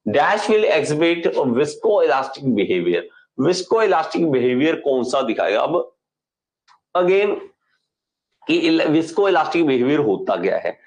Dash will exhibit visco elastic behaviour. Visco elastic behaviour कौन सा दिखाएगा? अब अगेन कि विस्को इलास्टिक बिहेवियर होता क्या है,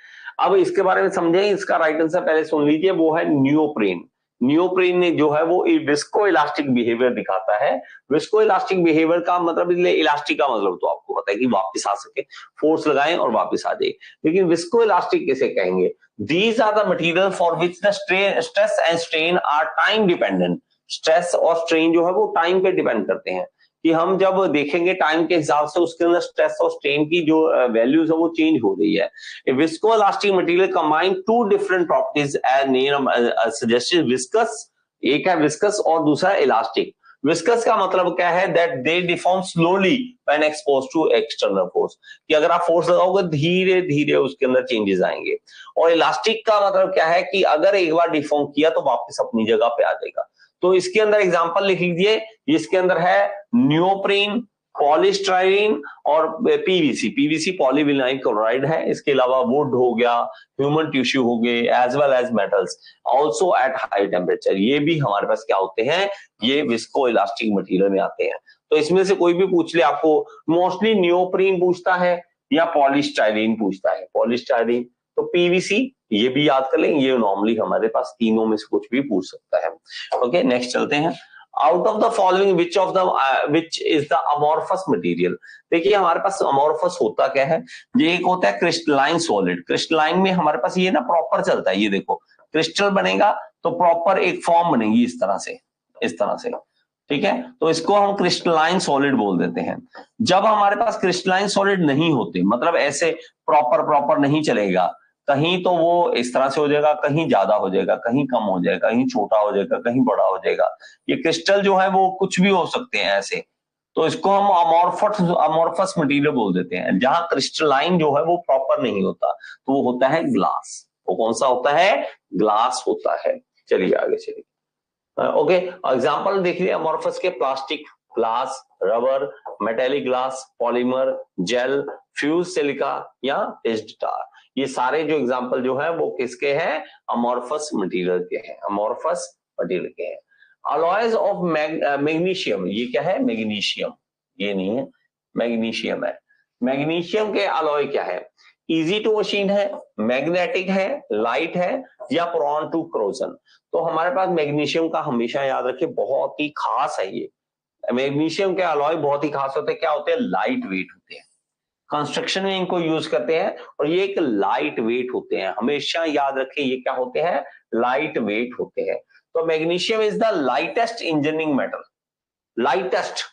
अब इसके बारे में समझें। इसका राइट आंसर पहले सुन लीजिए, वो है नियोप्रीन। नियोप्रीन ने जो है वो विस्को इलास्टिक बिहेवियर दिखाता है। विस्को इलास्टिक बिहेवियर का मतलब, इलास्टिक का मतलब तो आपको पता है कि वापस आ सके, फोर्स लगाएं और वापस आ जाए। लेकिन विस्को इलास्टिक किसे कहेंगे? These are the material for which the stress and strain are time dependent. Stress और स्ट्रेन जो है वो टाइम पे डिपेंड करते हैं, कि हम जब देखेंगे टाइम के हिसाब से उसके अंदर स्ट्रेस और स्ट्रेन की जो वैल्यूज है वो चेंज हो रही है। Viscoelastic material combine two different properties as name suggested. Viscous एक है विस्कस और दूसरा इलास्टिक। विस्कस का मतलब क्या है? That they deform slowly when exposed to external force, कि अगर आप फोर्स लगाओगे धीरे धीरे उसके अंदर चेंजेस आएंगे। और इलास्टिक का मतलब क्या है कि अगर एक बार डिफॉर्म किया तो वापस अपनी जगह पे आ जाएगा। तो इसके अंदर एग्जांपल लिख लीजिए, इसके अंदर है नियोप्रीन, पॉलीस्टाइरीन और पीवीसी। पीवीसी पॉलीविनाइल क्लोराइड है। इसके अलावा वुड हो गया, ह्यूमन टिश्यू हो गए, as well as metals also at high temperature. ये भी हमारे पास क्या होते हैं? ये विस्को इलास्टिक मटेरियल में आते हैं। तो इसमें से कोई भी पूछ ले आपको, मोस्टली नियोप्रीन पूछता है या पॉलीस्टाइरीन पूछता है। पॉलीस्टाइरीन तो पीवीसी ये भी याद कर लें, ये नॉर्मली हमारे पास तीनों में से कुछ भी पूछ सकता है। ओके, नेक्स्ट चलते हैं। Out of the following which is the amorphous material. देखिए हमारे पास अमोर्फस होता क्या है? ये एक होता है क्रिस्टलाइन सॉलिड। क्रिस्टलाइन में हमारे पास ये ना प्रॉपर चलता है, ये देखो क्रिस्टल बनेगा तो प्रॉपर एक फॉर्म बनेगी इस तरह से, इस तरह से, ठीक है? तो इसको हम क्रिस्टलाइन सॉलिड बोल देते हैं। जब हमारे पास क्रिस्टलाइन सॉलिड नहीं होते, मतलब ऐसे प्रॉपर नहीं चलेगा, कहीं तो वो इस तरह से हो जाएगा, कहीं ज्यादा हो जाएगा, कहीं कम हो जाएगा, कहीं छोटा हो जाएगा, कहीं बड़ा हो जाएगा। ये क्रिस्टल जो है वो कुछ भी हो सकते हैं ऐसे, तो इसको हम अमोर्फस मटेरियल बोल देते हैं। जहां क्रिस्टलाइन जो है वो प्रॉपर नहीं होता तो वो होता है ग्लास। वो कौन सा होता है? ग्लास होता है। चलिए आगे चलिए। ओके, एग्जांपल देखिए अमोर्फस के। Plastic, glass, rubber, metallic glass, polymer, gel, fuse silica या पेस्ट टार। ये सारे जो एग्जांपल जो है वो किसके हैं? अमोर्फस मटेरियल के हैं। अमोर्फस मटेरियल के हैं। अलॉयज ऑफ मैग्नीशियम, ये क्या है? मैग्नीशियम, ये नहीं है, मैग्नीशियम है। मैग्नीशियम के अलॉय क्या है? इजी टू मशीन है, मैग्नेटिक है, लाइट है या प्रोन टू क्रोजन। तो हमारे पास मैग्नीशियम का हमेशा याद रखिए बहुत ही खास है ये। मैग्नीशियम के अलॉय बहुत ही खास होते हैं। क्या होते हैं? लाइट वेट होते हैं। कंस्ट्रक्शन में इनको यूज करते हैं और ये एक लाइट वेट होते हैं। हमेशा याद रखें ये क्या होते हैं? लाइट वेट होते हैं। तो magnesium is the lightest engineering metal. Lightest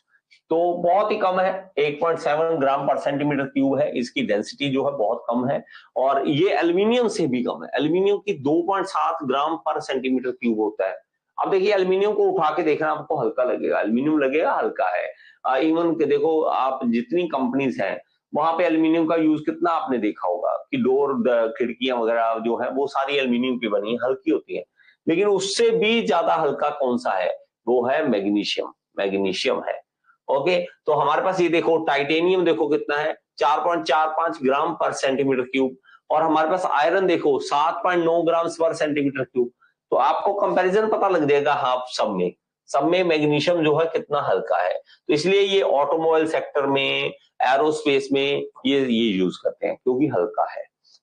तो बहुत ही कम है, 1.7 ग्राम पर सेंटीमीटर क्यूब है। इसकी डेंसिटी जो है बहुत कम है और ये एल्यूमिनियम से भी कम है। एल्यूमिनियम की 2.7 ग्राम पर सेंटीमीटर क्यूब होता है। अब देखिए एल्यूमिनियम को उठा के देखना आपको हल्का लगेगा, एल्यूमिनियम लगेगा हल्का है। इवन के देखो आप जितनी कंपनीज हैं वहां पे एल्यूमिनियम का यूज कितना आपने देखा होगा कि डोर, खिड़कियां वगैरह जो है वो सारी एल्यूमिनियम की बनी है, हल्की होती है। लेकिन उससे भी ज्यादा हल्का कौन सा है? वो है मैग्नीशियम। मैग्नीशियम है। ओके, तो हमारे पास ये देखो टाइटेनियम देखो कितना है, 4.45 ग्राम पर सेंटीमीटर क्यूब। और हमारे पास आयरन देखो 7.9 ग्राम पर सेंटीमीटर क्यूब। तो आपको कंपैरिजन पता लग जाएगा। हाँ, सब में मैग्नीशियम जो है कितना हल्का है। तो इसलिए ये ऑटोमोबाइल सेक्टर में, एरोस्पेस में ये यूज करते हैं क्योंकि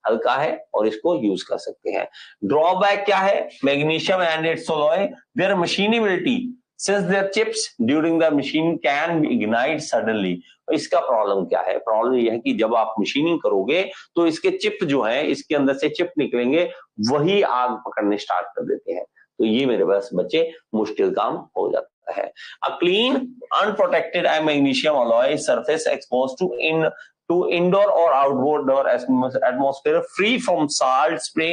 हल्का है और इसको यूज कर सकते हैं। ड्रॉबैक क्या है? Magnesium and its alloy, their machinability since their chips during the machine can ignite suddenly। इसका प्रॉब्लम क्या है? प्रॉब्लम यह है कि जब आप मशीनिंग करोगे तो इसके चिप जो है, इसके अंदर से चिप निकलेंगे, वही आग पकड़ने स्टार्ट कर देते हैं। तो ये मेरे पास बच्चे मुश्किल काम हो जाता है। A clean unprotected magnesium alloy surface exposed to indoor or outdoor atmosphere free from salt spray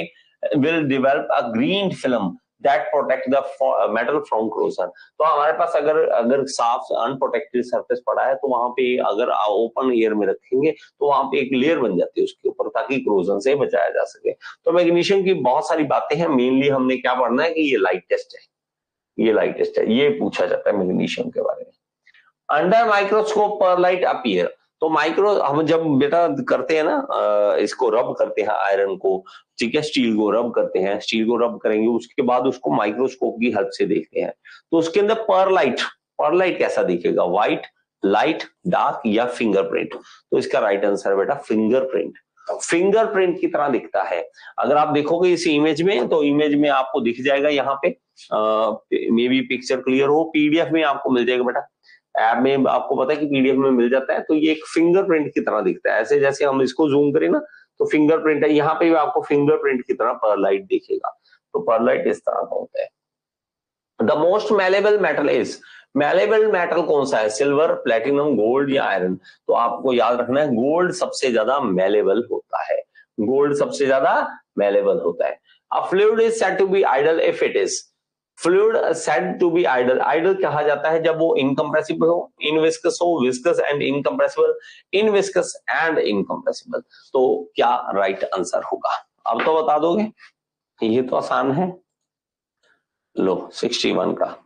will develop a green film that protect the metal from corrosion। तो हमारे पास अगर साफ अनप्रोटेक्टेड सरफेस पड़ा है तो वहां पे अगर ओपन एयर में रखेंगे तो वहां पे एक लेयर बन जाती है उसके ऊपर, ताकि क्रोजन से बचाया जा सके। तो मैग्नीशियम की बहुत सारी बातें हैं। मेनली हमने क्या पढ़ना है कि ये लाइट टेस्ट है, ये लाइट टेस्ट है, ये पूछा जाता है मैग्नीशियम के बारे में। Under microscope pearlite appear. तो माइक्रो हम जब बेटा करते हैं ना, इसको रब करते हैं आयरन को, ठीक है, स्टील को रब करते हैं, स्टील को रब करेंगे, उसके बाद उसको माइक्रोस्कोप की हेल्प से देखते हैं, तो उसके अंदर परलाइट कैसा दिखेगा, व्हाइट, लाइट, डार्क या फिंगरप्रिंट। तो इसका राइट आंसर है बेटा फिंगरप्रिंट की तरह दिखता है। अगर आप देखोगे इस इमेज में, तो इमेज में आपको दिख जाएगा यहाँ पे, मे बी पिक्चर क्लियर हो, पीडीएफ में आपको मिल जाएगा बेटा, ऐप में आपको पता है कि पीडीएफ में मिल जाता है। तो ये एक फिंगरप्रिंट की तरह दिखता है, ऐसे जैसे हम इसको जूम करें ना, तो फिंगरप्रिंट है, यहाँ पे भी आपको फिंगरप्रिंट की तरह परलाइट दिखेगा। तो परलाइट इस तरह का होता है। The most malleable metal is, malleable metal कौन सा है, सिल्वर, प्लेटिनम, गोल्ड या आयरन। तो आपको याद रखना है गोल्ड सबसे ज्यादा मैलेबल होता है, गोल्ड सबसे ज्यादा मैलेबल होता है। A fluid is said to be ideal if it is, fluid said to be ideal, ideal कहा जाता है जब वो इनकम्प्रेसिबल हो, इनविस्कस हो, viscous and incompressible, inviscid and incompressible. तो क्या राइट आंसर होगा, अब तो बता दोगे, ये तो आसान है। लो 61 का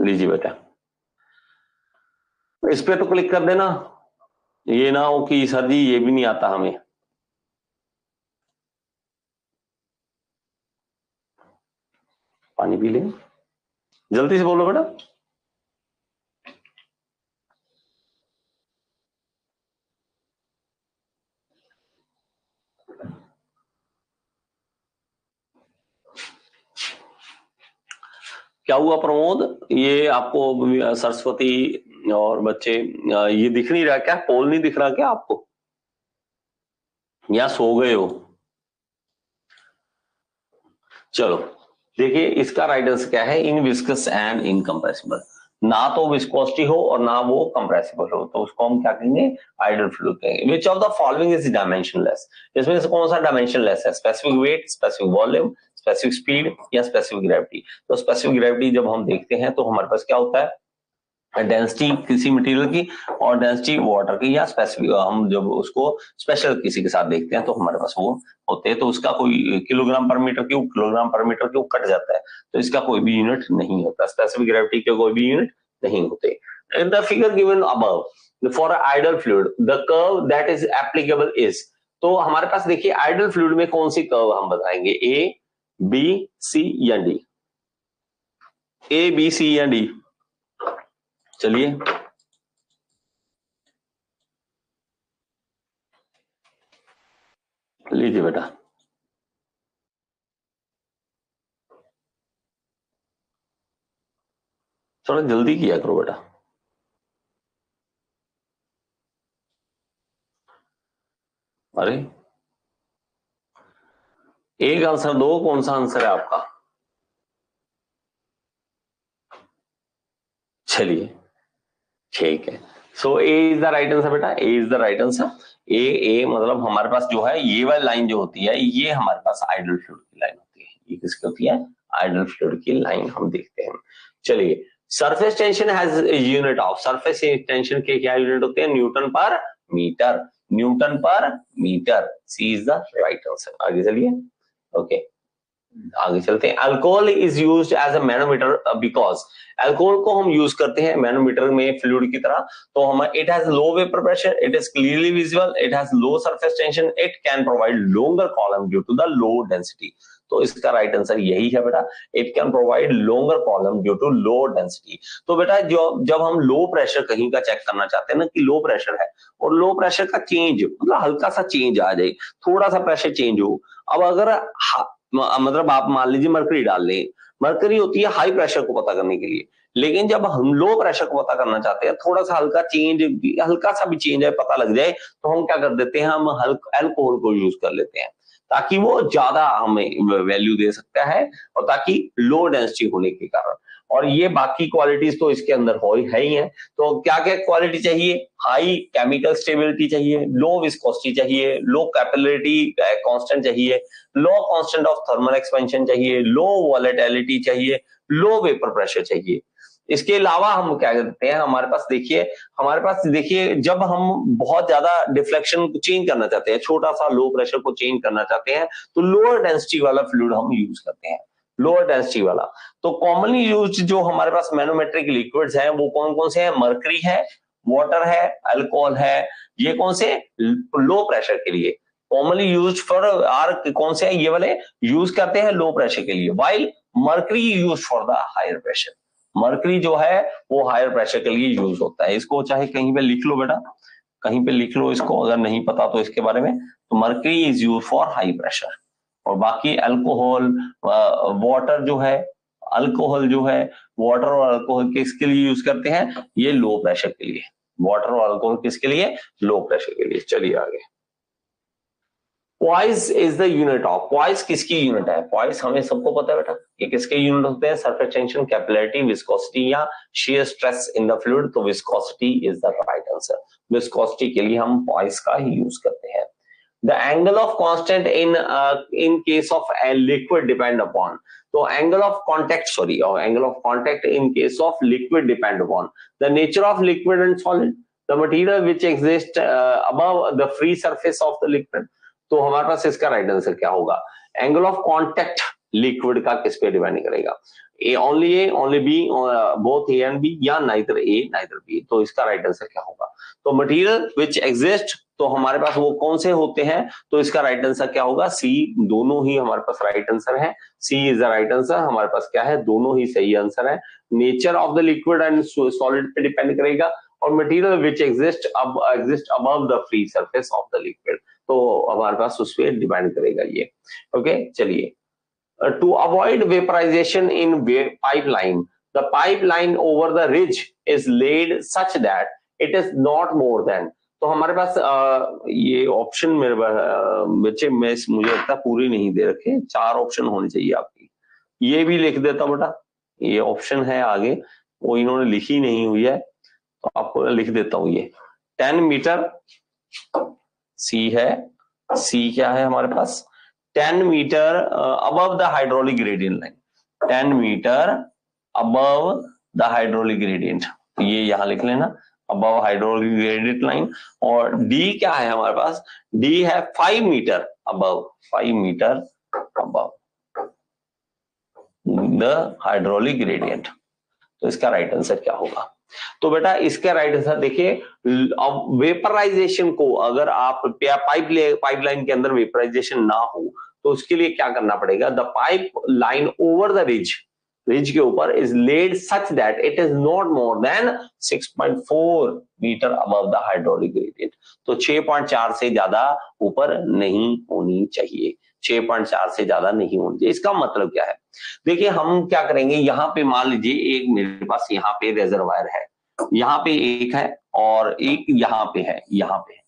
लीजिए बेटा, इस पे तो क्लिक कर देना, ये ना हो कि सर जी ये भी नहीं आता हमें। पानी पी ले, जल्दी से बोलो बेटा। क्या हुआ प्रमोद, ये आपको सरस्वती और बच्चे ये दिख नहीं रहा क्या, पोल नहीं दिख रहा क्या आपको, या सो गए हो? चलो देखिए, इसका राइट आंसर क्या है, इनविस्कस एंड इनकम्प्रेसिबल। ना तो विस्कोसिटी हो और ना वो कंप्रेसिबल हो, तो उसको हम क्या कहेंगे, आइडल फ्लूइड कहेंगे। Which of the following is dimensionless, इसमें से कौन सा डायमेंशनलेस है, specific weight, specific volume, specific speed या स्पेसिफिक ग्रेविटी। तो स्पेसिफिक ग्रेविटी जब हम देखते हैं तो हमारे पास क्या होता है, डेंसिटी किसी मटेरियल की और डेंसिटी वाटर की, या स्पेसिफिक हम जब उसको स्पेशल किसी के साथ देखते हैं तो हमारे पास वो होते हैं, तो उसका कोई किलोग्राम पर मीटर क्यूब, किलोग्राम पर मीटर क्यूब कट जाता है, तो इसका कोई भी यूनिट नहीं होता, स्पेसिफिक ग्रेविटी के कोई भी यूनिट नहीं होते। In the figure given above for ideal fluid the curve that is applicable is, तो हमारे पास देखिए आइडल फ्लूइड में कौन सी कर्व हम बताएंगे, ए, बी, सी या डी, ए, बी, सी या डी, चलिए लीजिए बेटा, थोड़ा जल्दी किया करो बेटा। अरे एक आंसर दो, कौन सा आंसर है आपका, चलिए ठीक है। सो ए इज द राइट आंसर बेटा, ए इज द राइट आंसर। ए मतलब हमारे पास जो है ये वाली लाइन जो होती है, ये हमारे पास आइडल फ्लूइड की लाइन होती है, ये किसकी होती है, आइडल फ्लूइड की लाइन हम देखते हैं। चलिए, surface tension has unit of, surface tension के क्या यूनिट होते हैं, newton per metre, newton per metre, C is the right answer. आगे चलिए, ओके आगे चलते हैं। Alcohol is used as a manometer because, alcohol को हम यूज करते हैं मैनोमीटर में फ्लूइड की तरह, तो हम it has low vapour pressure, it is clearly visible, it has low surface tension, it can provide longer column due to the low density. तो इसका राइट आंसर यही है बेटा, it can provide longer column due to low density. तो बेटा जो जब हम लो प्रेशर कहीं का चेक करना चाहते हैं ना, कि लो प्रेशर है और लो प्रेशर का चेंज, मतलब हल्का सा चेंज आ जाए, थोड़ा सा प्रेशर चेंज हो, अब अगर मतलब आप मान लीजिए मरकरी डाल लें, मरकरी होती है हाई प्रेशर को पता करने के लिए, लेकिन जब हम लो प्रेशर को पता करना चाहते हैं, थोड़ा सा हल्का चेंज, हल्का सा भी चेंज है पता लग जाए, तो हम क्या कर देते हैं, हम अल्कोहल को यूज कर लेते हैं, ताकि वो ज्यादा हमें वैल्यू दे सकता है, और ताकि लो डेंसिटी होने के कारण। और ये बाकी क्वालिटीज तो इसके अंदर है ही है। तो क्या क्या क्वालिटी चाहिए, हाई केमिकल स्टेबिलिटी चाहिए, लो विस्कोसिटी चाहिए, लो कैपिलरिटी कांस्टेंट चाहिए, लो कांस्टेंट ऑफ थर्मल एक्सपेंशन चाहिए, लो वॉलेटिलिटी चाहिए, लो वेपर प्रेशर चाहिए। इसके अलावा हम क्या करते हैं, हमारे पास देखिए जब हम बहुत ज्यादा डिफ्लेक्शन को चेंज करना चाहते हैं, छोटा सा लो प्रेशर को चेंज करना चाहते हैं, तो लोअर डेंसिटी वाला फ्लूइड हम यूज करते हैं। लोअर डेंसिटी वाला। तो कॉमनली यूज जो हमारे पास मैनोमेट्रिक लिक्विड्स हैं वो कौन कौन से हैं? मर्करी है, वाटर है, अल्कोहल है। ये कौन से? लो प्रेशर के लिए कॉमनली यूज फॉर आर कौन से हैं? ये वाले यूज करते हैं लो प्रेशर के लिए, while mercury use for the higher pressure. Mercury जो है वो हायर प्रेशर के लिए यूज होता है। इसको चाहे कहीं पे लिख लो बेटा, कहीं पे लिख लो इसको, अगर नहीं पता तो इसके बारे में। तो mercury is use for high pressure. और बाकी अल्कोहल, वाटर जो है, अल्कोहल जो है, वाटर और अल्कोहल किसके लिए यूज करते हैं? ये लो प्रेशर के लिए। वाटर और अल्कोहल किसके लिए? लो प्रेशर के लिए। चलिए आगे। Poised is the unit of, poised किसकी यूनिट है? पॉइस हमें सबको पता है बेटा, ये किसके यूनिट होते हैं? सरफेस टेंशन, कैपिलरिटी, विस्कोसिटी या shear stress in the fluid. तो viscosity is the right answer. Viscosity के लिए हम पॉइस का ही यूज करते हैं। The angle of constant in case of a liquid depend upon. So angle of contact, or angle of contact in case of liquid depend upon the nature of liquid and solid, the material which exists above the free surface of the liquid. तो हमारे पास इसका right answer क्या होगा? Angle of contact liquid का किस पे depend करेगा? A only B, both A and B, या नाइदर ए नाइदर बी। तो इसका राइट आंसर क्या होगा? तो मटेरियल विच एग्जिस्ट, तो हमारे पास वो कौन से होते हैं? तो इसका राइट आंसर क्या होगा? सी। दोनों ही हमारे पास राइट आंसर है। सी इज द राइट आंसर। हमारे पास क्या है? दोनों ही सही आंसर है। Nature of the liquid and solid पे डिपेंड करेगा, और material which exist above the free surface of the liquid, तो हमारे पास उस पर डिपेंड करेगा ये। ओके चलिए। To avoid vaporization in pipeline, the pipeline over the ridge is laid such that it is not more than. तो हमारे पास ये ऑप्शन मेरे बच्चे में मुझे लगता है पूरी नहीं दे रखे, 4 ऑप्शन होने चाहिए आपकी। ये भी लिख देता बेटा, ये ऑप्शन है आगे, वो इन्होंने लिखी नहीं हुई है, तो आपको लिख देता हूं ये 10 मीटर। सी है, सी क्या है हमारे पास? 10 metre above the hydraulic gradient line, 10 metre above the hydraulic gradient, ये यहां लिख लेना, अबव हाइड्रोलिक ग्रेडियंट लाइन। और डी क्या है हमारे पास? डी है 5 metre above, 5 metre above the hydraulic gradient. तो इसका राइट आंसर क्या होगा? तो बेटा इसका राइट आंसर देखिए, अब वेपराइजेशन को अगर आप पाइपलाइन के अंदर वेपराइजेशन ना हो तो उसके लिए क्या करना पड़ेगा? The pipe line over the ridge के ऊपर is laid such that it is not more than 6.4 metre above the hydraulic gradient. तो 6.4 से ज्यादा ऊपर नहीं होनी चाहिए, 6.4 से ज्यादा नहीं होनी चाहिए। इसका मतलब क्या है? देखिए हम क्या करेंगे, यहाँ पे मान लीजिए एक मेरे पास यहाँ पे रिजर्वायर है, यहाँ पे एक है और एक यहाँ पे है, यहाँ पे।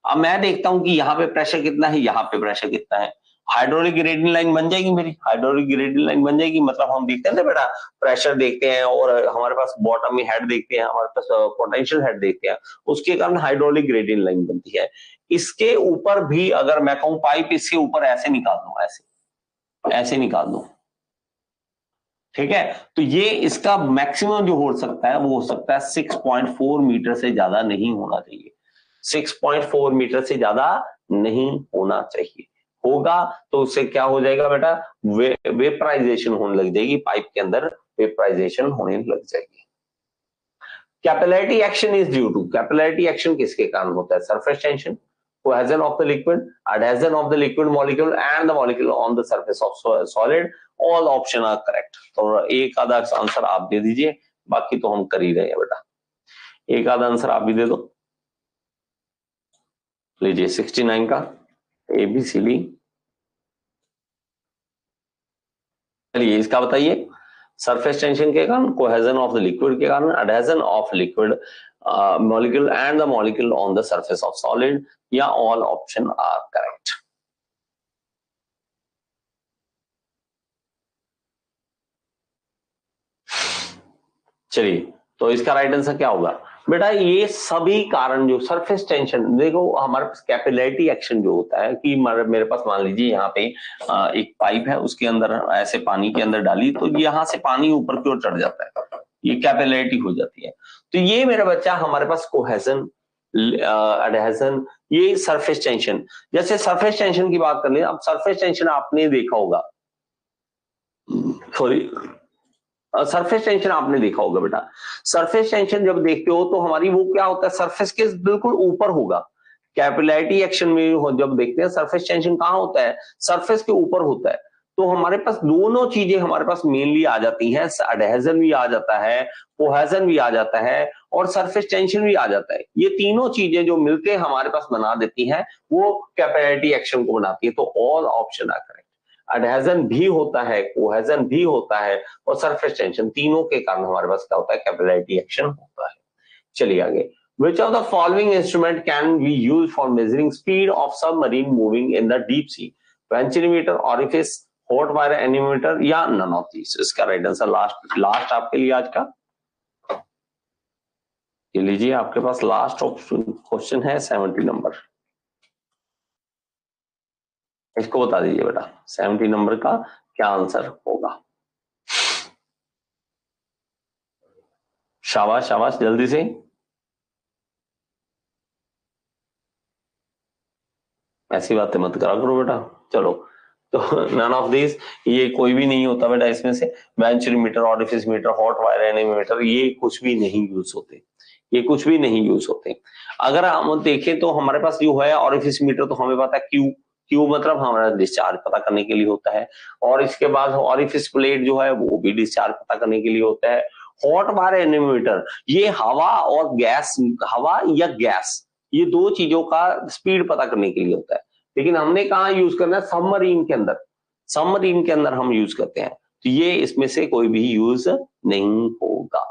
अब मैं देखता हूं कि यहाँ पे प्रेशर कितना है, यहाँ पे प्रेशर कितना है। हाइड्रोलिक ग्रेडियंट लाइन बन जाएगी मेरी, हाइड्रोलिक ग्रेडियंट लाइन बन जाएगी। मतलब हम देखते हैं ना बेटा, प्रेशर देखते हैं और हमारे पास बॉटम में हेड देखते हैं, हमारे पास पोटेंशियल हेड देखते हैं, उसके कारण हाइड्रोलिक ग्रेडियंट लाइन बनती है। इसके ऊपर भी अगर मैं कहूं पाइप इसके ऊपर ऐसे निकाल दूं, ऐसे निकाल दूं, ठीक है, तो ये इसका मैक्सिमम जो हो सकता है वो हो सकता है 6.4 मीटर से ज्यादा नहीं होना चाहिए, 6.4 मीटर से ज्यादा नहीं होना चाहिए। होगा तो उससे क्या हो जाएगा बेटा? वेपराइजेशन होने लग जाएगी, पाइप के अंदर वेपराइजेशन होने लग जाएगी। Capillarity action is due to, capillarity action किसके कारण होता है? Surface tension, cohesion of the liquid, adhesion of the liquid molecule and the molecule on the surface of solid, all option are correct। तो एक आधा आंसर आप दे दीजिए, बाकी तो हम कर ही रहे हैं बेटा, एक आधा आंसर आप भी दे दो। लीजिए 69 का ABCD। चलिए इसका बताइए, सरफेस टेंशन के कारण, कोहेजन ऑफ द लिक्विड के कारण, adhesion of liquid molecule and the molecule on the surface of solid, या all option are correct। चलिए तो इसका राइट आंसर क्या होगा बेटा? ये सभी कारण जो सरफेस टेंशन, देखो हमारे पास कैपिलरिटी एक्शन जो होता है कि मेरे पास मान लीजिए यहाँ पे एक पाइप है, उसके अंदर ऐसे पानी के अंदर डाली तो यहाँ से पानी ऊपर की ओर चढ़ जाता है, ये कैपिलरिटी हो जाती है। तो ये मेरा बच्चा हमारे पास कोहेजन, एडहेजन, ये सरफेस टेंशन। जैसे सरफेस टेंशन की बात कर ले, अब सरफेस टेंशन आपने देखा होगा सॉरी, सरफेस टेंशन आपने देखा होगा बेटा। सरफेस टेंशन जब देखते हो तो हमारी वो क्या होता है, सरफेस के बिल्कुल ऊपर होगा। कैपिलैरिटी एक्शन में जब देखते हैं सरफेस टेंशन कहां होता है, सरफेस के ऊपर होता है। तो हमारे पास दोनों चीजें हमारे पास मेनली आ जाती हैं, एडहेजन भी आ जाता है, कोहेजन भी आ जाता है और सरफेस टेंशन भी आ जाता है। ये तीनों चीजें जो मिलके हमारे पास बना देती हैं वो कैपिलैरिटी एक्शन को बनाती है। तो all option are correct. Adhesion भी होता है, कोहेजन भी होता है और सरफेस टेंशन, तीनों के कारण हमारे पास क्या होता है, कैपिलैरिटी एक्शन होता है। चलिए आगे। Which of the following instrument can we use for measuring speed of submarine moving in the deep sea? Venturimeter, orifice, hot wire anemometer या none of these? इसका राइट आंसर लास्ट आपके लिए आज का। ये लीजिए, आपके पास लास्ट ऑप्शन क्वेश्चन है 70 नंबर। इसको बता दीजिए बेटा 70 नंबर का क्या आंसर होगा। शाबाश शाबाश, जल्दी से। ऐसी बातें मत करा करो बेटा। चलो, तो नन ऑफ दिस, ये कोई भी नहीं होता बेटा इसमें से। Venturimeter, orifice meter, hot wire anemometer, ये कुछ भी नहीं यूज होते, ये कुछ भी नहीं यूज होते। अगर हम देखें तो हमारे पास जो है ऑरिफिस मीटर, तो हमें पता है क्यू मतलब हमारा डिस्चार्ज पता करने के लिए होता है। और इसके बाद ऑरिफिस प्लेट जो है वो भी डिस्चार्ज पता करने के लिए होता है। हॉट वायर एनीमोमीटर, ये हवा और गैस, हवा या गैस, ये दो चीजों का स्पीड पता करने के लिए होता है। लेकिन हमने कहा यूज करना है, सबमरीन के अंदर, सबमरीन के अंदर हम यूज करते हैं। तो ये इसमें से कोई भी यूज नहीं होगा।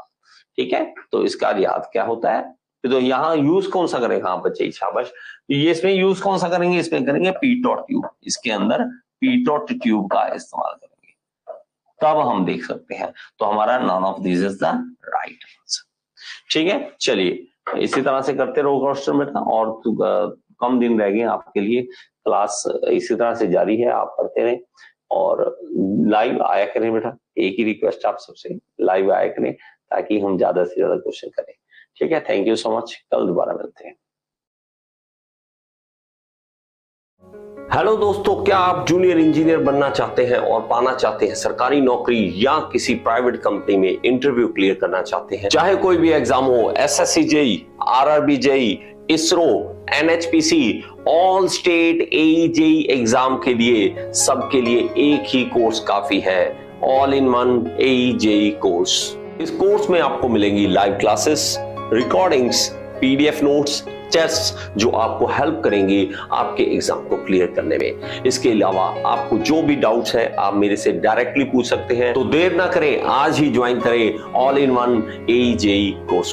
ठीक है, तो इसका याद क्या होता है, तो यहाँ यूज कौन सा करेगा हाँ बच्चे, शाबाश। ये इसमें यूज कौन सा करेंगे, इसमें करेंगे पीटॉट ट्यूब, इसके अंदर पीटॉट ट्यूब का इस्तेमाल करेंगे, तब हम देख सकते हैं। तो हमारा none of this is the right answer. ठीक है, चलिए इसी तरह से करते रहो क्वेश्चन बेटा, और कम दिन रह गए आपके लिए, क्लास इसी तरह से जारी है, आप पढ़ते रहें और लाइव आया करें बेटा। एक ही रिक्वेस्ट आप सबसे, लाइव आया करें ताकि हम ज्यादा से ज्यादा क्वेश्चन करें। ठीक है, थैंक यू सो मच, कल दोबारा मिलते हैं। हेलो दोस्तों, क्या आप जूनियर इंजीनियर बनना चाहते हैं और पाना चाहते हैं सरकारी नौकरी या किसी प्राइवेट कंपनी में इंटरव्यू क्लियर करना चाहते हैं? चाहे कोई भी एग्जाम हो, SSC JE, RRB JE, ISRO, NHPC, all state AE JE exam के लिए, सबके लिए एक ही कोर्स काफी है, all in one AE JE course. इस कोर्स में आपको मिलेंगी live classes, recordings, PDF notes, test जो आपको हेल्प करेंगे आपके एग्जाम को क्लियर करने में। इसके अलावा आपको जो भी डाउट्स है आप मेरे से डायरेक्टली पूछ सकते हैं। तो देर ना करें, आज ही ज्वाइन करें all in one AE JE course.